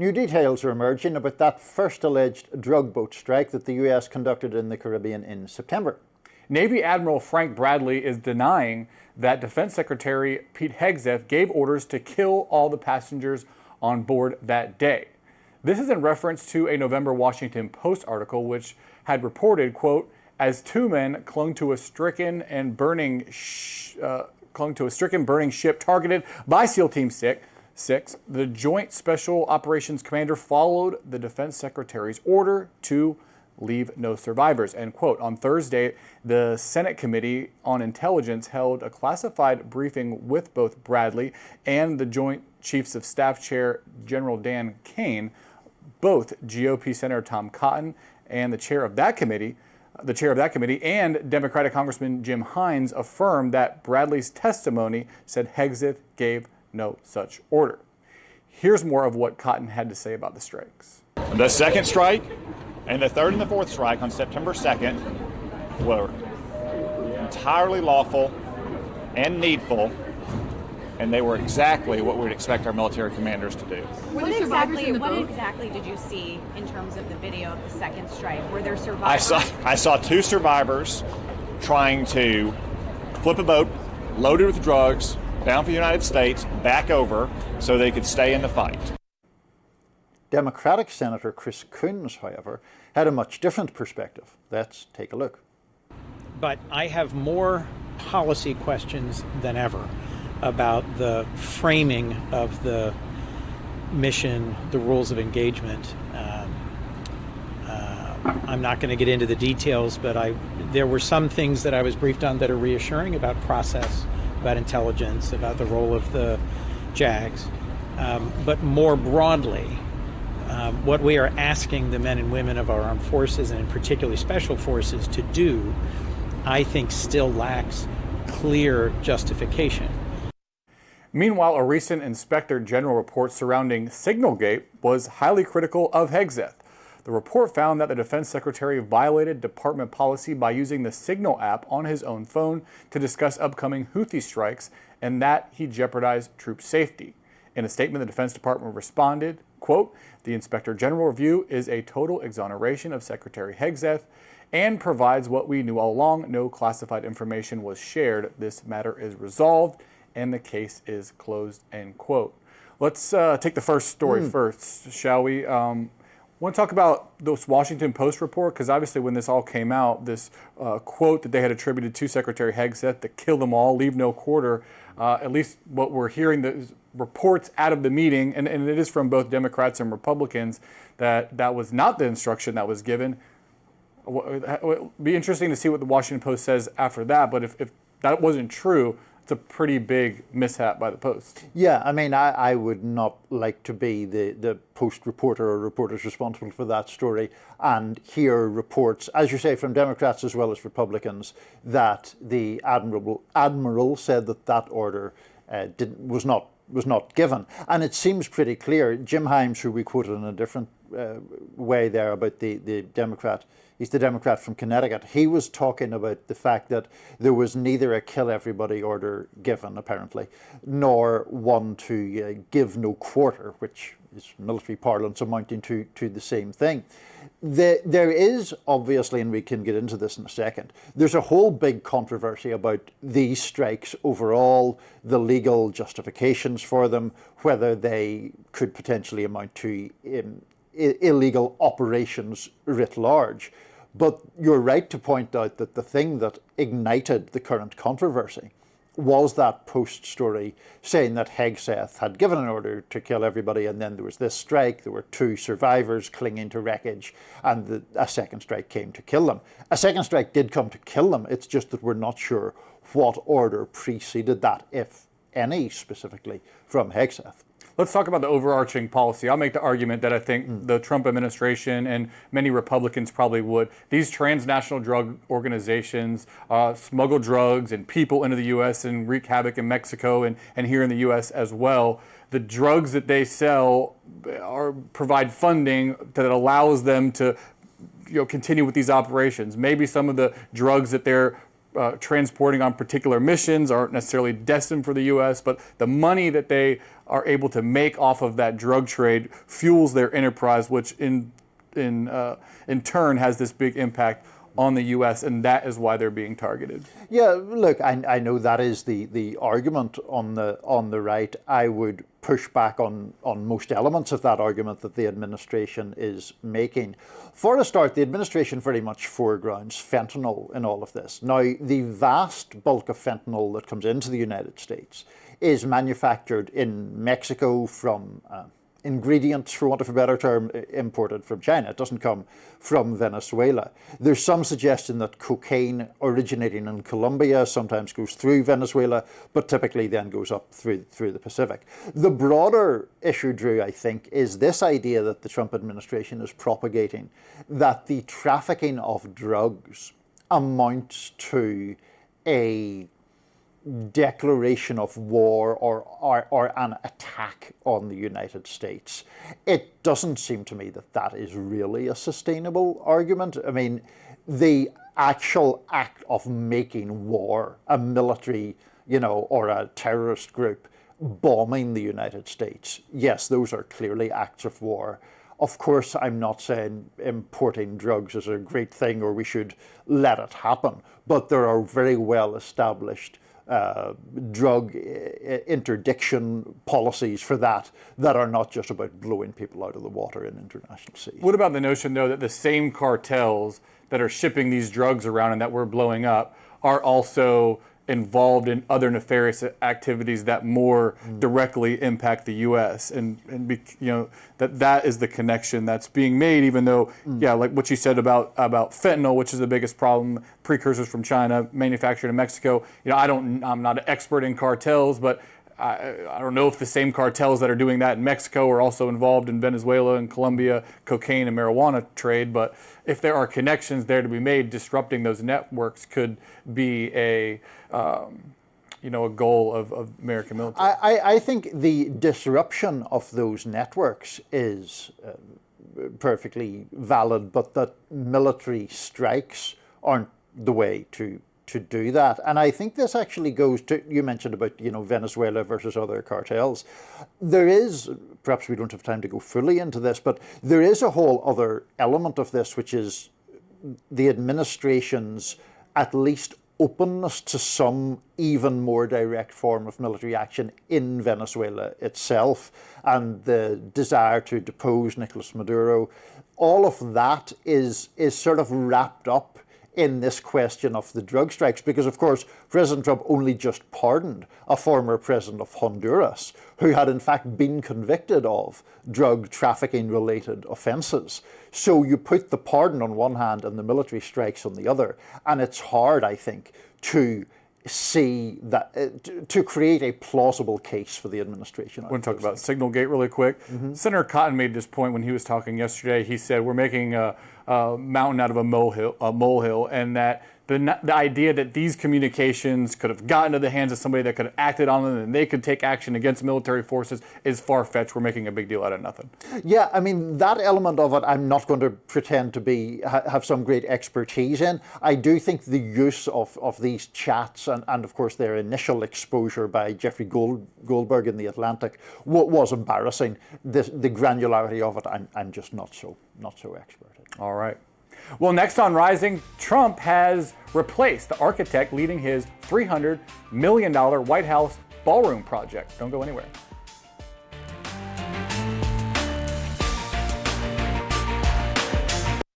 New details are emerging about that first alleged drug boat strike that the US conducted in the Caribbean in September. Navy Admiral Frank Bradley is denying that Defense Secretary Pete Hegseth gave orders to kill all the passengers on board that day. This is in reference to a November Washington Post article which had reported, quote, as two men clung to a stricken burning ship targeted by SEAL Team 6, the Joint Special Operations Commander followed the Defense Secretary's order to leave no survivors, end quote. On Thursday, the Senate Committee on Intelligence held a classified briefing with both Bradley and the Joint Chiefs of Staff Chair General Dan Kane. Both GOP Senator Tom Cotton and the chair of that committee and Democratic Congressman Jim Hines affirmed that Bradley's testimony said Hegseth gave no such order. Here's more of what Cotton had to say about the strikes. The second strike and the third and the fourth strike on September 2nd were entirely lawful and needful, and they were exactly what we'd expect our military commanders to do. What exactly did you see in terms of the video of the second strike? Were there survivors? I saw two survivors trying to flip a boat loaded with drugs down for the United States, back over, so they could stay in the fight. Democratic Senator Chris Coons, however, had a much different perspective. Let's take a look. But I have more policy questions than ever about the framing of the mission, the rules of engagement. I'm not going to get into the details, but there were some things that I was briefed on that are reassuring about process, about intelligence, about the role of the JAGs. But more broadly, what we are asking the men and women of our armed forces, and particularly special forces, to do, I think still lacks clear justification. Meanwhile, a recent Inspector General report surrounding Signalgate was highly critical of Hegseth. The report found that the Defense Secretary violated department policy by using the Signal app on his own phone to discuss upcoming Houthi strikes, and that he jeopardized troop safety. In a statement, the Defense Department responded, quote, the Inspector General review is a total exoneration of Secretary Hegseth and provides what we knew all along. No classified information was shared. This matter is resolved and the case is closed, end quote. Let's take the first story first, shall we? I want to talk about this Washington Post report, because obviously when this all came out, this quote that they had attributed to Secretary Hegseth, to kill them all, leave no quarter, at least what we're hearing, the reports out of the meeting, and it is from both Democrats and Republicans, that was not the instruction that was given. It would be interesting to see what the Washington Post says after that, but if that wasn't true, it's a pretty big mishap by the Post. Yeah, I mean, I would not like to be the Post reporter or reporters responsible for that story and hear reports, as you say, from Democrats as well as Republicans, that the Admiral said that order was not given. And it seems pretty clear. Jim Himes, who we quoted in a different way there about the Democrat, he's the Democrat from Connecticut. He was talking about the fact that there was neither a kill everybody order given, apparently, nor one to give no quarter, which is military parlance amounting to the same thing. There is obviously, and we can get into this in a second, there's a whole big controversy about these strikes overall, the legal justifications for them, whether they could potentially amount to illegal operations writ large. But you're right to point out that the thing that ignited the current controversy was that Post story saying that Hegseth had given an order to kill everybody, and then there was this strike, there were two survivors clinging to wreckage, and a second strike came to kill them. A second strike did come to kill them, it's just that we're not sure what order preceded that, if any, specifically from Hegseth. Let's talk about the overarching policy. I'll make the argument that I think the Trump administration and many Republicans probably would. These transnational drug organizations smuggle drugs and people into the U.S. and wreak havoc in Mexico and here in the U.S. as well. The drugs that they sell provide funding that allows them to continue with these operations. Maybe some of the drugs that they're transporting on particular missions aren't necessarily destined for the U.S., but the money that they are able to make off of that drug trade fuels their enterprise, which in turn has this big impact on the U.S., and that is why they're being targeted. Yeah, look, I know that is the argument on the right. I would push back on most elements of that argument that the administration is making. For a start, the administration very much foregrounds fentanyl in all of this. Now, the vast bulk of fentanyl that comes into the United States is manufactured in Mexico from ingredients, for want of a better term, imported from China. It doesn't come from Venezuela. There's some suggestion that cocaine originating in Colombia sometimes goes through Venezuela, but typically then goes up through the Pacific. The broader issue, Drew, I think, is this idea that the Trump administration is propagating, that the trafficking of drugs amounts to a declaration of war or an attack on the United States. It doesn't seem to me that that is really a sustainable argument. I mean, the actual act of making war, a military, or a terrorist group bombing the United States, yes, those are clearly acts of war. Of course, I'm not saying importing drugs is a great thing or we should let it happen, but there are very well established drug interdiction policies for that are not just about blowing people out of the water in international seas. What about the notion, though, that the same cartels that are shipping these drugs around and that we're blowing up are also involved in other nefarious activities that more directly impact the U.S. and that is the connection that's being made, even though, like what you said about fentanyl, which is the biggest problem, precursors from China, manufactured in Mexico. I'm not an expert in cartels, but I don't know if the same cartels that are doing that in Mexico are also involved in Venezuela and Colombia, cocaine and marijuana trade. But if there are connections there to be made, disrupting those networks could be a goal of American military. I think the disruption of those networks is perfectly valid, but that military strikes aren't the way to do that. And I think this actually goes to, you mentioned about, Venezuela versus other cartels. There is, perhaps we don't have time to go fully into this, but there is a whole other element of this, which is the administration's at least openness to some even more direct form of military action in Venezuela itself, and the desire to depose Nicolas Maduro. All of that is sort of wrapped up in this question of the drug strikes, because of course President Trump only just pardoned a former president of Honduras who had in fact been convicted of drug trafficking related offences. So you put the pardon on one hand and the military strikes on the other, and it's hard, I think, to see that to create a plausible case for the administration. I want to talk about Signalgate really quick. Senator Cotton made this point when he was talking yesterday. He said we're making a mountain out of a molehill, and that the idea that these communications could have gotten to the hands of somebody that could have acted on them and they could take action against military forces is far-fetched. We're making a big deal out of nothing. Yeah, I mean, that element of it, I'm not going to pretend to have some great expertise in. I do think the use of these chats and of course their initial exposure by Jeffrey Goldberg in The Atlantic was embarrassing. The granularity of it, I'm just not so expert in. All right. Well, next on Rising, Trump has replaced the architect leading his $300 million White House ballroom project. Don't go anywhere.